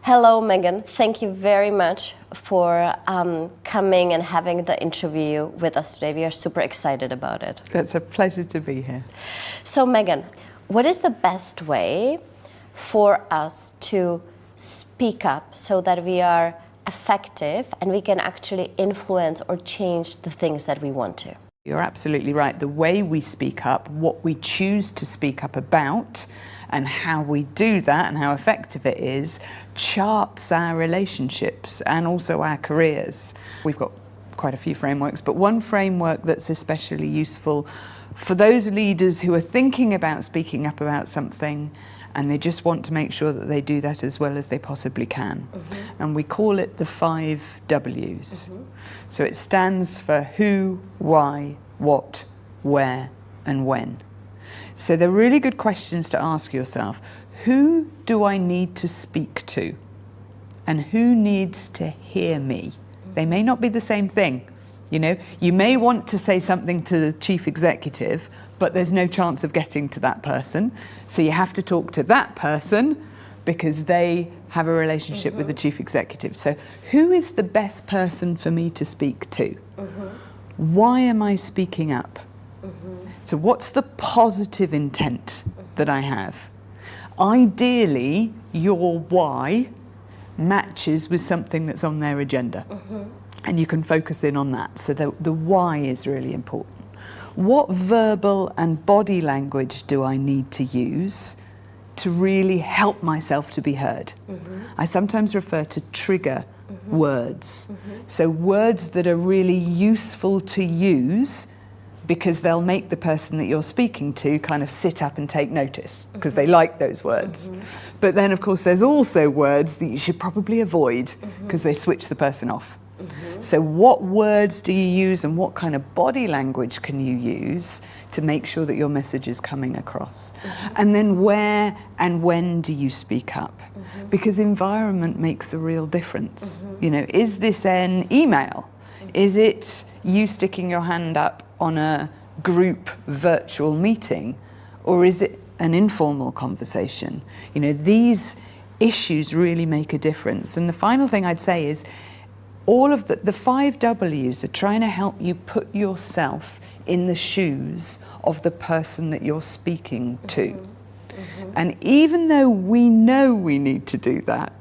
Hello, Megan. Thank you very much for coming and having the interview with us today. We are super excited about it. It's a pleasure to be here. So, Megan, what is the best way for us to speak up so that we are effective and we can actually influence or change the things that we want to? You're absolutely right. The way we speak up, what we choose to speak up about, and how we do that and how effective it is, charts our relationships and also our careers. We've got quite a few frameworks, but one framework that's especially useful for those leaders who are thinking about speaking up about something and they just want to make sure that they do that as well as they possibly can. And we call it the 5 W's. So it stands for who, why, what, where, and when. So they're really good questions to ask yourself. Who do I need to speak to? And who needs to hear me? They may not be the same thing. You know, you may want to say something to the chief executive, but there's no chance of getting to that person. So you have to talk to that person because they have a relationship with the chief executive. So who is the best person for me to speak to? Why am I speaking up? So what's the positive intent that I have? Ideally, your why matches with something that's on their agenda. And you can focus in on that. So the why is really important. What verbal and body language do I need to use to really help myself to be heard? I sometimes refer to trigger words. So words that are really useful to use because they'll make the person that you're speaking to kind of sit up and take notice because they like those words. But then, of course, there's also words that you should probably avoid because they switch the person off. So what words do you use and what kind of body language can you use to make sure that your message is coming across? And then where and when do you speak up? Because environment makes a real difference. You know, is this an email? Is it you sticking your hand up on a group virtual meeting? Or is it an informal conversation? You know, these issues really make a difference. And the final thing I'd say is all of the 5 W's are trying to help you put yourself in the shoes of the person that you're speaking to. And even though we know we need to do that,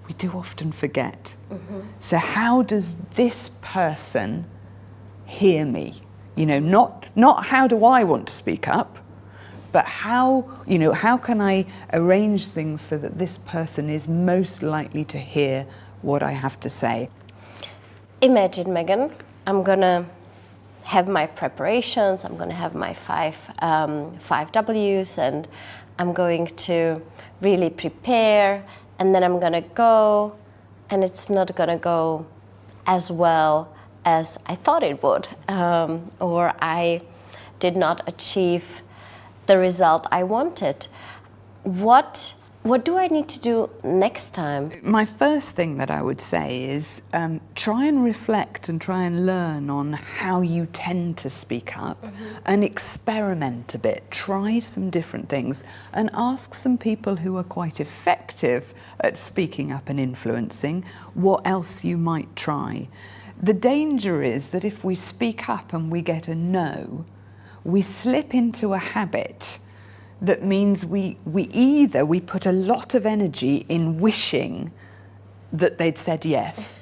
we do often forget. So how does this person hear me? You know, not how do I want to speak up, but how, you know, how can I arrange things so that this person is most likely to hear what I have to say? Imagine, Megan, I'm gonna have my preparations, I'm gonna have my 5 W's, and I'm going to really prepare, and then I'm gonna go, and it's not gonna go as well as I thought it would, or I did not achieve the result I wanted. What do I need to do next time? My first thing that I would say is try and reflect and try and learn on how you tend to speak up and experiment a bit. Try some different things and ask some people who are quite effective at speaking up and influencing what else you might try. The danger is that if we speak up and we get a no, we slip into a habit that means we put a lot of energy in wishing that they'd said yes,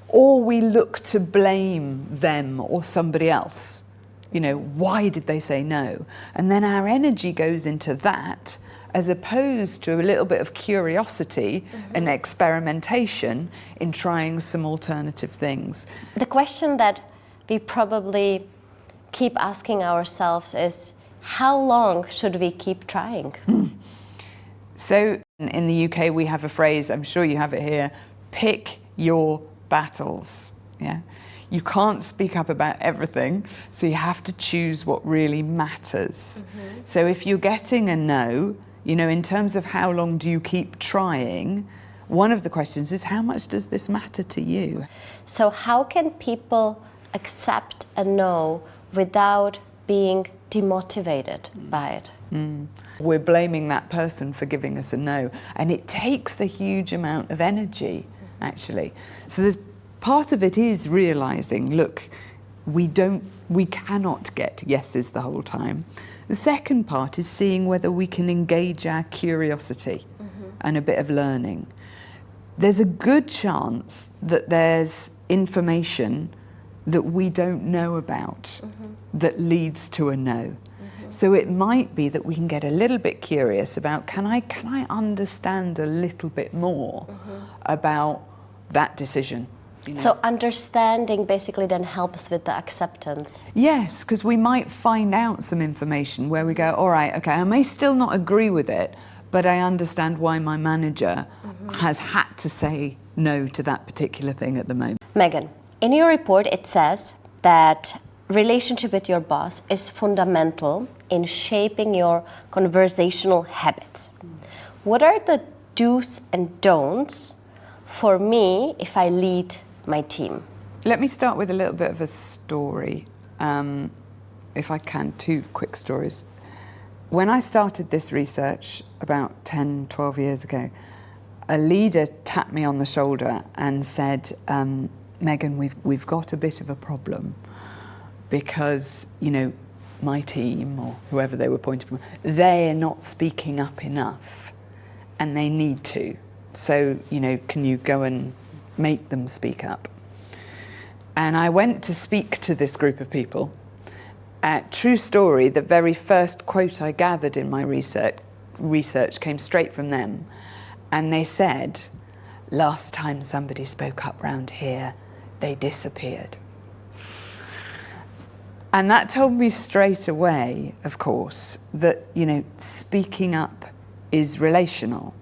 or we look to blame them or somebody else. You know, why did they say no? And then our energy goes into that as opposed to a little bit of curiosity and experimentation in trying some alternative things. The question that we probably keep asking ourselves is, how long should we keep trying? So in the UK we have a phrase, I'm sure you have it here, pick your battles. Yeah? You can't speak up about everything, so you have to choose what really matters. So if you're getting a no, you know, in terms of how long do you keep trying, one of the questions is, how much does this matter to you? So how can people accept a no without being demotivated by it. We're blaming that person for giving us a no, and it takes a huge amount of energy, actually. So there's part of it is realizing, look, we cannot get yeses the whole time. The second part is seeing whether we can engage our curiosity and a bit of learning. There's a good chance that there's information that we don't know about that leads to a no. So it might be that we can get a little bit curious about, can I understand a little bit more about that decision? You know? So understanding basically then helps with the acceptance. Yes, because we might find out some information where we go, all right, okay, I may still not agree with it, but I understand why my manager has had to say no to that particular thing at the moment. Megan, in your report it says that relationship with your boss is fundamental in shaping your conversational habits. What are the do's and don'ts for me if I lead my team? Let me start with a little bit of a story, if I can, 2 quick stories. When I started this research about 10, 12 years ago, a leader tapped me on the shoulder and said, Megan, we've got a bit of a problem because, you know, my team or whoever they were pointing to, they're not speaking up enough and they need to. So, you know, can you go and make them speak up? And I went to speak to this group of people. True story, the very first quote I gathered in my research came straight from them. And they said, last time somebody spoke up round here, they disappeared. And that told me straight away, of course, that, you know, speaking up is relational.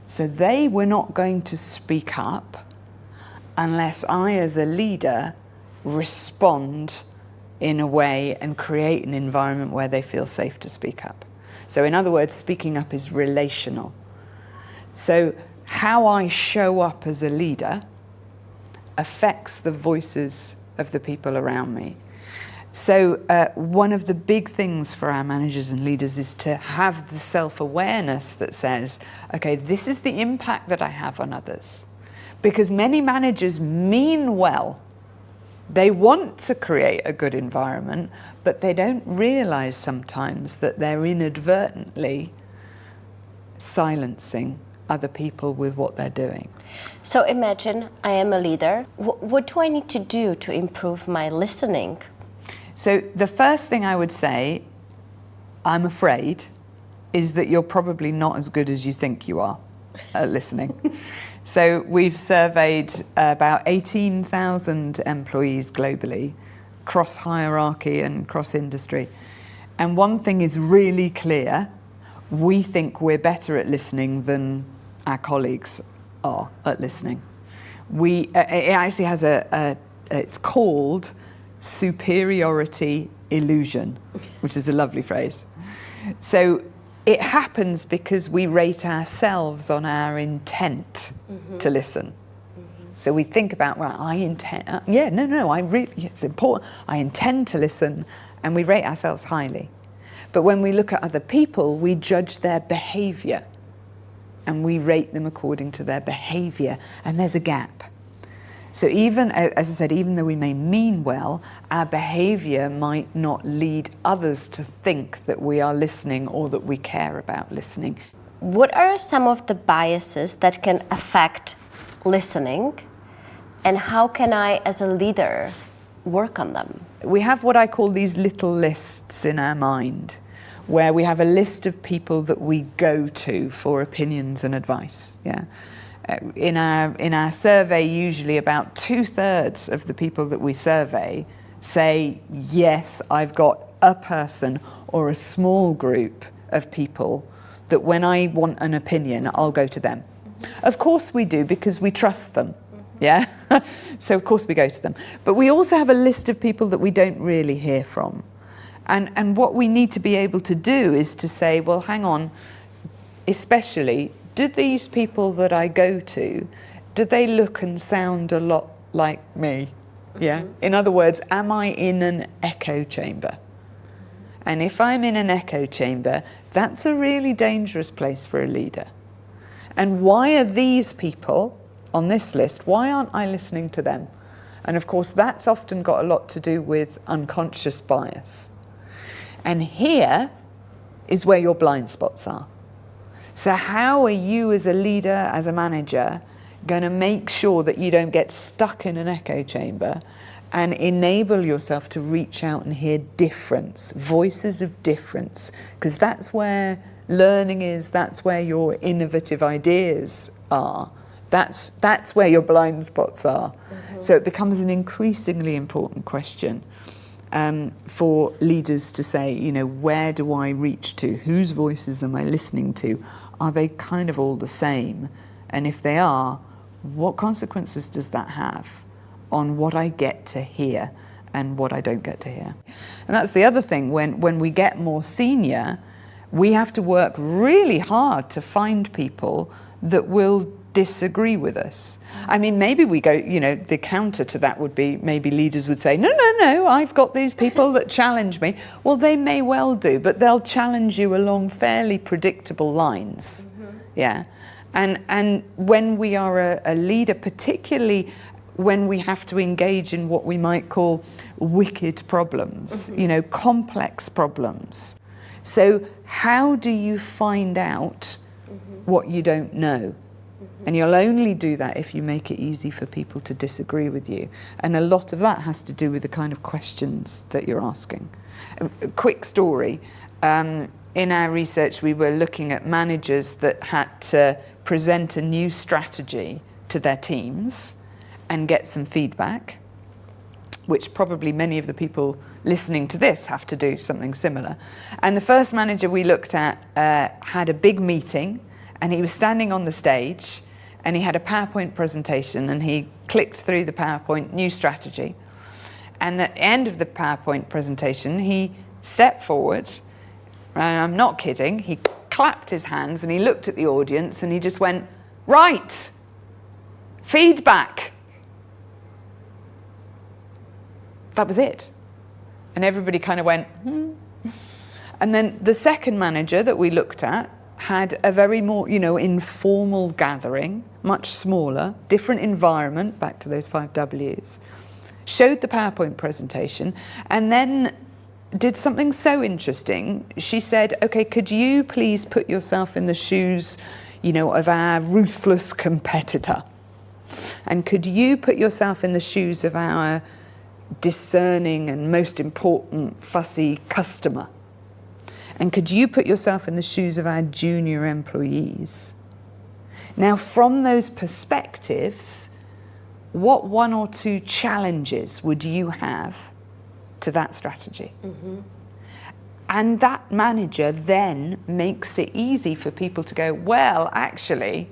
So they were not going to speak up unless I, as a leader, respond in a way and create an environment where they feel safe to speak up. So in other words, speaking up is relational. So how I show up as a leader affects the voices of the people around me. So one of the big things for our managers and leaders is to have the self-awareness that says, okay, this is the impact that I have on others. Because many managers mean well. They want to create a good environment, but they don't realize sometimes that they're inadvertently silencing other people with what they're doing. So imagine I am a leader. What do I need to do to improve my listening? So the first thing I would say, I'm afraid, is that you're probably not as good as you think you are at listening. So we've surveyed about 18,000 employees globally, cross hierarchy and cross industry. And one thing is really clear, we think we're better at listening than our colleagues are at listening. It actually has it's called superiority illusion, which is a lovely phrase. So it happens because we rate ourselves on our intent to listen. So we think about, well, I intend, it's important, I intend to listen, and we rate ourselves highly. But when we look at other people, we judge their behavior, and we rate them according to their behavior, and there's a gap. So even, as I said, even though we may mean well, our behavior might not lead others to think that we are listening or that we care about listening. What are some of the biases that can affect listening, and how can I, as a leader, work on them? We have what I call these little lists in our mind, where we have a list of people that we go to for opinions and advice. Yeah. In our survey, usually about 2/3 of the people that we survey say, yes, I've got a person or a small group of people that when I want an opinion, I'll go to them. Of course we do, because we trust them. Yeah. So of course we go to them. But we also have a list of people that we don't really hear from. And what we need to be able to do is to say, well, hang on, especially, do these people that I go to, do they look and sound a lot like me? Yeah. In other words, am I in an echo chamber? And if I'm in an echo chamber, that's a really dangerous place for a leader. And why are these people on this list, why aren't I listening to them? And of course, that's often got a lot to do with unconscious bias. And here is where your blind spots are. So how are you as a leader, as a manager, going to make sure that you don't get stuck in an echo chamber and enable yourself to reach out and hear difference, voices of difference? Because that's where learning is, that's where your innovative ideas are. That's where your blind spots are. Mm-hmm. So it becomes an increasingly important question for leaders to say, you know, where do I reach to? Whose voices am I listening to? Are they kind of all the same? And if they are, what consequences does that have on what I get to hear and what I don't get to hear? And that's the other thing, when we get more senior, we have to work really hard to find people that will disagree with us. I mean, maybe we go, you know, the counter to that would be maybe leaders would say, no, I've got these people that challenge me. Well, they may well do, but they'll challenge you along fairly predictable lines. Mm-hmm. Yeah. And when we are a leader, particularly when we have to engage in what we might call wicked problems, mm-hmm. you know, complex problems. So how do you find out mm-hmm. what you don't know? And you'll only do that if you make it easy for people to disagree with you. And a lot of that has to do with the kind of questions that you're asking. A quick story. In our research, we were looking at managers that had to present a new strategy to their teams and get some feedback, which probably many of the people listening to this have to do something similar. And the first manager we looked at had a big meeting, and he was standing on the stage, and he had a PowerPoint presentation, and he clicked through the PowerPoint, new strategy. And at the end of the PowerPoint presentation, he stepped forward, and I'm not kidding, he clapped his hands and he looked at the audience and he just went, right, feedback. That was it. And everybody kind of went, And then the second manager that we looked at had a very more, you know, informal gathering, much smaller, different environment, back to those 5 W's, showed the PowerPoint presentation, and then did something so interesting. She said, okay, could you please put yourself in the shoes, you know, of our ruthless competitor? And could you put yourself in the shoes of our discerning and most important fussy customer? And could you put yourself in the shoes of our junior employees? Now, from those perspectives, what 1 or 2 challenges would you have to that strategy? Mm-hmm. And that manager then makes it easy for people to go, well, actually,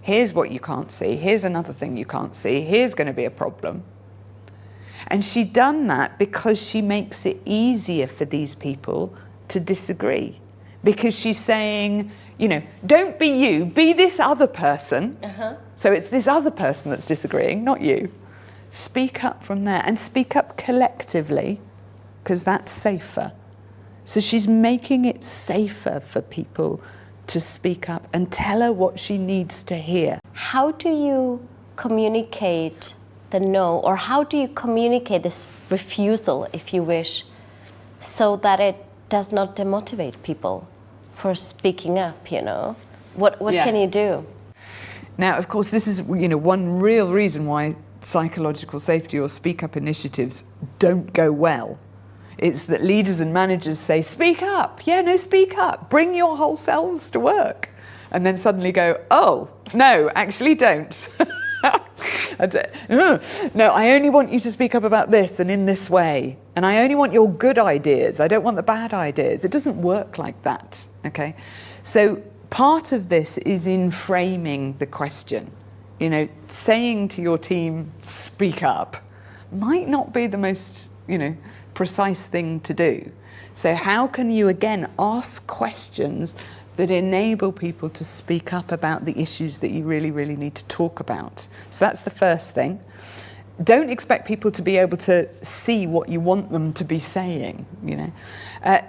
here's what you can't see, here's another thing you can't see, here's going to be a problem. And she'd done that because she makes it easier for these people to disagree. Because she's saying, you know, don't be you, be this other person. Uh-huh. So it's this other person that's disagreeing, not you. Speak up from there, and speak up collectively, because that's safer. So she's making it safer for people to speak up and tell her what she needs to hear. How do you communicate the no, or how do you communicate this refusal, if you wish, so that it does not demotivate people for speaking up, you know? What can you do? Now, of course, this is, you know, one real reason why psychological safety or speak up initiatives don't go well. It's that leaders and managers say, speak up, speak up, bring your whole selves to work. And then suddenly go, oh, no, actually don't. No, I only want you to speak up about this and in this way. And I only want your good ideas. I don't want the bad ideas. It doesn't work like that, okay? So part of this is in framing the question. You know, saying to your team, speak up, might not be the most, you know, precise thing to do. So how can you, again, ask questions that enable people to speak up about the issues that you really, really need to talk about? So that's the first thing. don't expect people to be able to see what you want them to be saying, you know.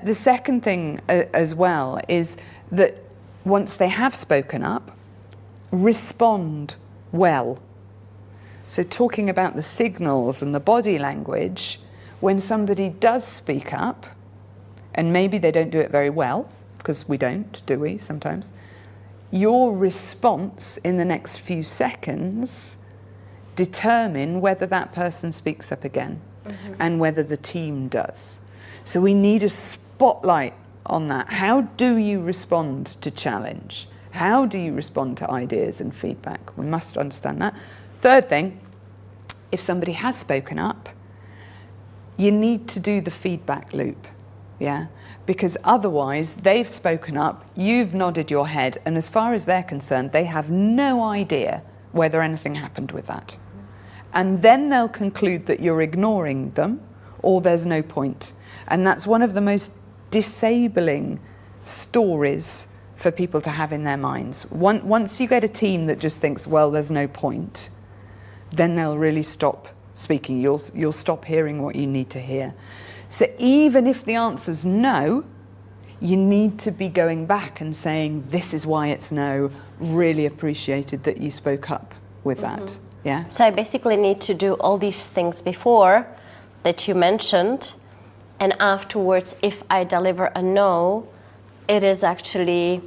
The second thing as well is that once they have spoken up, respond well. So talking about the signals and the body language, when somebody does speak up, and maybe they don't do it very well, because we don't, do we, sometimes? Your response in the next few seconds determine whether that person speaks up again and whether the team does. So we need a spotlight on that. How do you respond to challenge? How do you respond to ideas and feedback? We must understand that. Third thing, if somebody has spoken up, you need to do the feedback loop, yeah? Because otherwise they've spoken up, you've nodded your head, and as far as they're concerned, they have no idea whether anything happened with that. And then they'll conclude that you're ignoring them or there's no point. And that's one of the most disabling stories for people to have in their minds. Once you get a team that just thinks, well, there's no point, then they'll really stop speaking. You'll stop hearing what you need to hear. So even if the answer's no, you need to be going back and saying, this is why it's no, really appreciated that you spoke up with that. Yeah. So I basically need to do all these things before that you mentioned, and afterwards, if I deliver a no, it is actually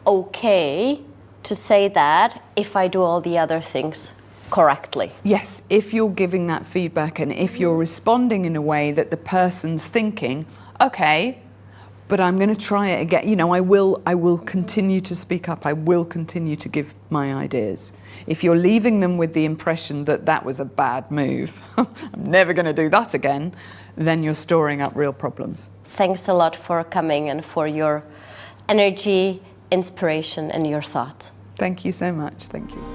okay to say that if I do all the other things correctly. Yes, if you're giving that feedback and if you're responding in a way that the person's thinking, okay, but I'm going to try it again. You know, I will continue to speak up. I will continue to give my ideas. If you're leaving them with the impression that that was a bad move, I'm never going to do that again, then you're storing up real problems. Thanks a lot for coming and for your energy, inspiration, and your thoughts. Thank you so much. Thank you.